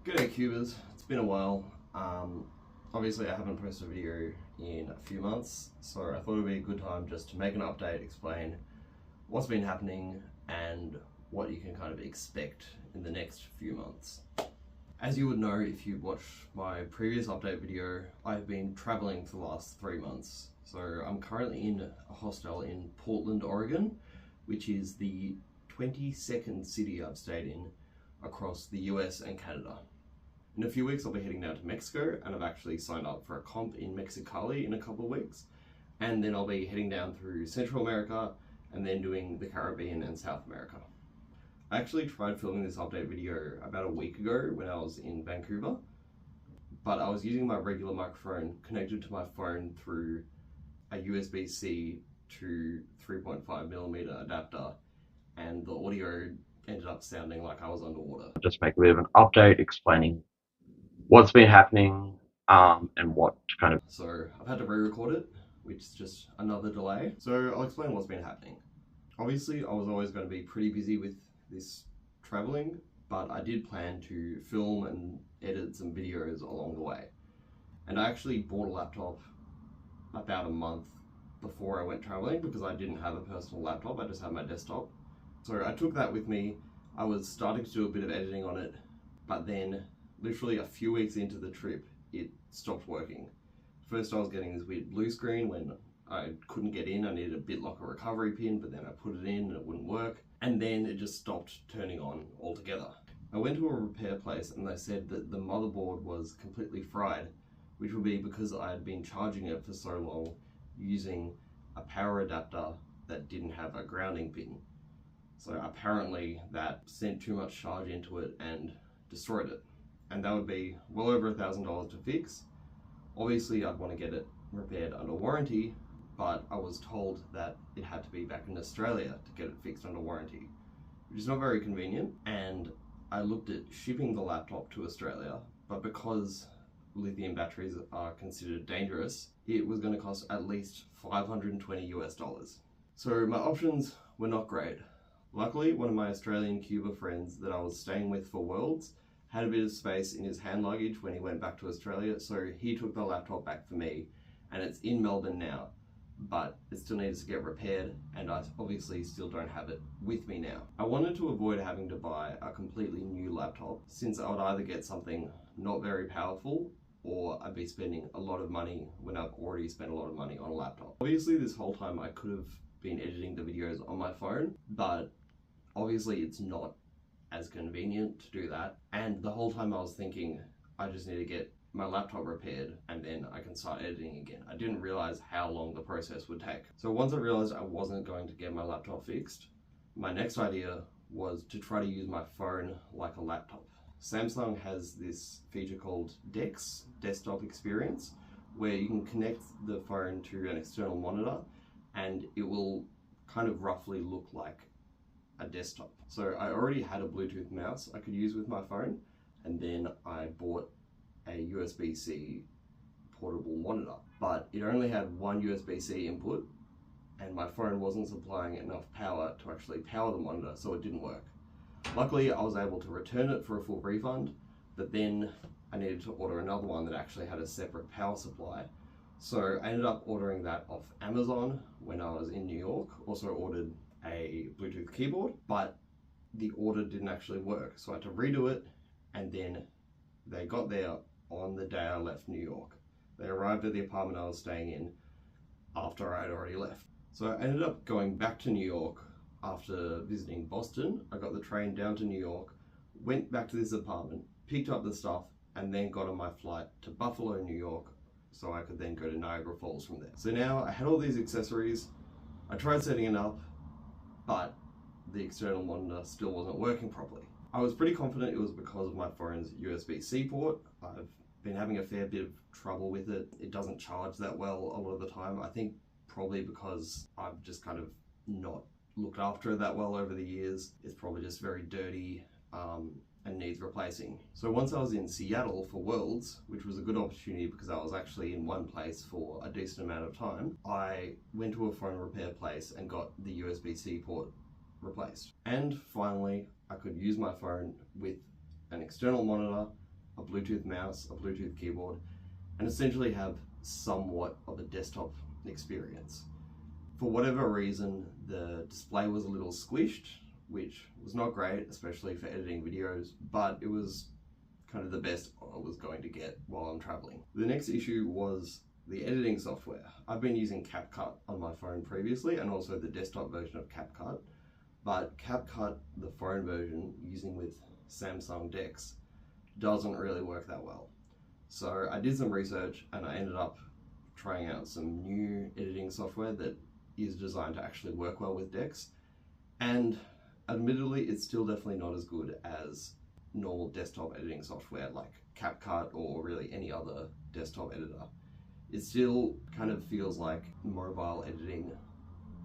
G'day Cubers, it's been a while. Obviously I haven't posted a video in a few months, so I thought it would be a good time just to make an update, explain what's been happening and what you can kind of expect in the next few months. As you would know if you watched my previous update video, I've been traveling for the last 3 months. So I'm currently in a hostel in Portland, Oregon, which is the 22nd city I've stayed in across the US and Canada. In a few weeks I'll be heading down to Mexico, and I've actually signed up for a comp in Mexicali in a couple of weeks, and then I'll be heading down through Central America and then doing the Caribbean and South America. I actually tried filming this update video about a week ago when I was in Vancouver, but I was using my regular microphone connected to my phone through a USB-C to 3.5mm adapter, and the audio ended up sounding like I was underwater. Just make a bit of an update explaining what's been happening and what kind of. So I've had to re-record it, which is just another delay. So I'll explain what's been happening. Obviously, I was always going to be pretty busy with this traveling, but I did plan to film and edit some videos along the way. And I actually bought a laptop about a month before I went traveling because I didn't have a personal laptop, I just had my desktop. So I took that with me. I was starting to do a bit of editing on it, but then literally a few weeks into the trip, it stopped working. First I was getting this weird blue screen when I couldn't get in. I needed a BitLocker recovery pin, but then I put it in and it wouldn't work. And then it just stopped turning on altogether. I went to a repair place and they said that the motherboard was completely fried, which would be because I had been charging it for so long using a power adapter that didn't have a grounding pin. So apparently that sent too much charge into it and destroyed it. And that would be well over $1,000 to fix. Obviously I'd want to get it repaired under warranty, but I was told that it had to be back in Australia to get it fixed under warranty, which is not very convenient. And I looked at shipping the laptop to Australia, but because lithium batteries are considered dangerous, it was going to cost at least $520 US. So my options were not great. Luckily, one of my Australian Cuba friends that I was staying with for Worlds had a bit of space in his hand luggage when he went back to Australia, so he took the laptop back for me, and it's in Melbourne now, but it still needs to get repaired, and I obviously still don't have it with me now. I wanted to avoid having to buy a completely new laptop, since I would either get something not very powerful, or I'd be spending a lot of money when I've already spent a lot of money on a laptop. Obviously this whole time I could have been editing the videos on my phone, but obviously it's not as convenient to do that. And the whole time I was thinking, I just need to get my laptop repaired and then I can start editing again. I didn't realize how long the process would take. So once I realized I wasn't going to get my laptop fixed, my next idea was to try to use my phone like a laptop. Samsung has this feature called DeX, Desktop Experience, where you can connect the phone to an external monitor and it will kind of roughly look like a desktop. So I already had a Bluetooth mouse I could use with my phone, and then I bought a USB-C portable monitor, but it only had one USB-C input and my phone wasn't supplying enough power to actually power the monitor, so it didn't work. Luckily I was able to return it for a full refund, but then I needed to order another one that actually had a separate power supply. So I ended up ordering that off Amazon when I was in New York. Also ordered a Bluetooth keyboard, but the order didn't actually work, so I had to redo it, and then they got there on the day I left New York. They arrived at the apartment I was staying in after I had already left. So I ended up going back to New York after visiting Boston. I got the train down to New York, went back to this apartment, picked up the stuff, and then got on my flight to Buffalo, New York, so I could then go to Niagara Falls from there. So now I had all these accessories. I tried setting it up, but the external monitor still wasn't working properly. I was pretty confident it was because of my phone's USB-C port. I've been having a fair bit of trouble with it. It doesn't charge that well a lot of the time. I think probably because I've just kind of not looked after it that well over the years. It's probably just very dirty and needs replacing. So once I was in Seattle for Worlds, which was a good opportunity because I was actually in one place for a decent amount of time, I went to a phone repair place and got the USB-C port replaced. And finally, I could use my phone with an external monitor Bluetooth mouse, a Bluetooth keyboard, and essentially have somewhat of a desktop experience. For whatever reason, the display was a little squished, which was not great, especially for editing videos, but it was kind of the best I was going to get while I'm traveling. The next issue was the editing software. I've been using CapCut on my phone previously, and also the desktop version of CapCut, but CapCut, the phone version using with Samsung DeX, doesn't really work that well. So I did some research and I ended up trying out some new editing software that is designed to actually work well with DeX, and admittedly it's still definitely not as good as normal desktop editing software like CapCut or really any other desktop editor. It still kind of feels like mobile editing,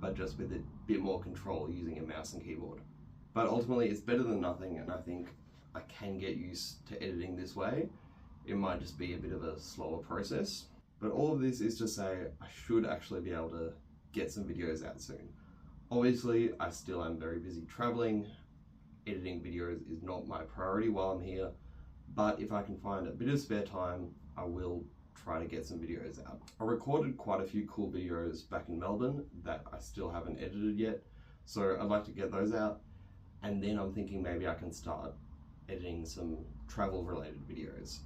but just with a bit more control using a mouse and keyboard. But ultimately it's better than nothing, and I think I can get used to editing this way. It might just be a bit of a slower process. But all of this is to say I should actually be able to get some videos out soon. Obviously, I still am very busy traveling. Editing videos is not my priority while I'm here, but if I can find a bit of spare time, I will try to get some videos out. I recorded quite a few cool videos back in Melbourne that I still haven't edited yet, so I'd like to get those out, and then I'm thinking maybe I can start editing some travel related videos.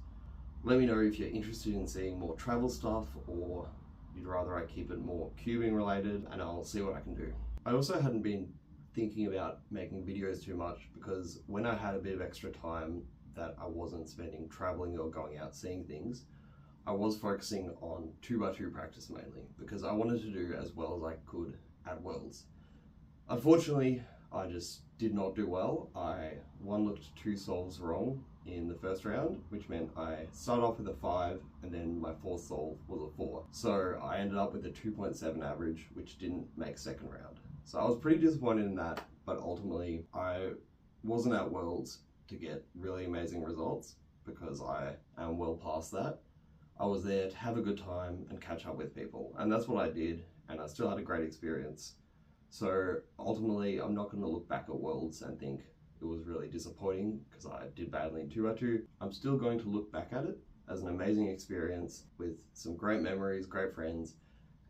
Let me know if you're interested in seeing more travel stuff, or you'd rather I keep it more cubing related, and I'll see what I can do. I also hadn't been thinking about making videos too much, because when I had a bit of extra time that I wasn't spending traveling or going out seeing things, I was focusing on 2x2 practice mainly, because I wanted to do as well as I could at Worlds. Unfortunately, I just did not do well. I one-looked 2 solves wrong in the first round, which meant I started off with a 5 and then my 4th solve was a 4. So I ended up with a 2.7 average, which didn't make second round. So I was pretty disappointed in that, but ultimately I wasn't at Worlds to get really amazing results, because I am well past that. I was there to have a good time and catch up with people, and that's what I did, and I still had a great experience. So ultimately, I'm not going to look back at Worlds and think it was really disappointing because I did badly in 2x2. I'm still going to look back at it as an amazing experience with some great memories, great friends,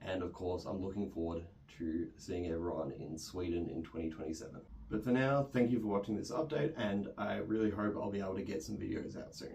and of course, I'm looking forward to seeing everyone in Sweden in 2027. But for now, thank you for watching this update, and I really hope I'll be able to get some videos out soon.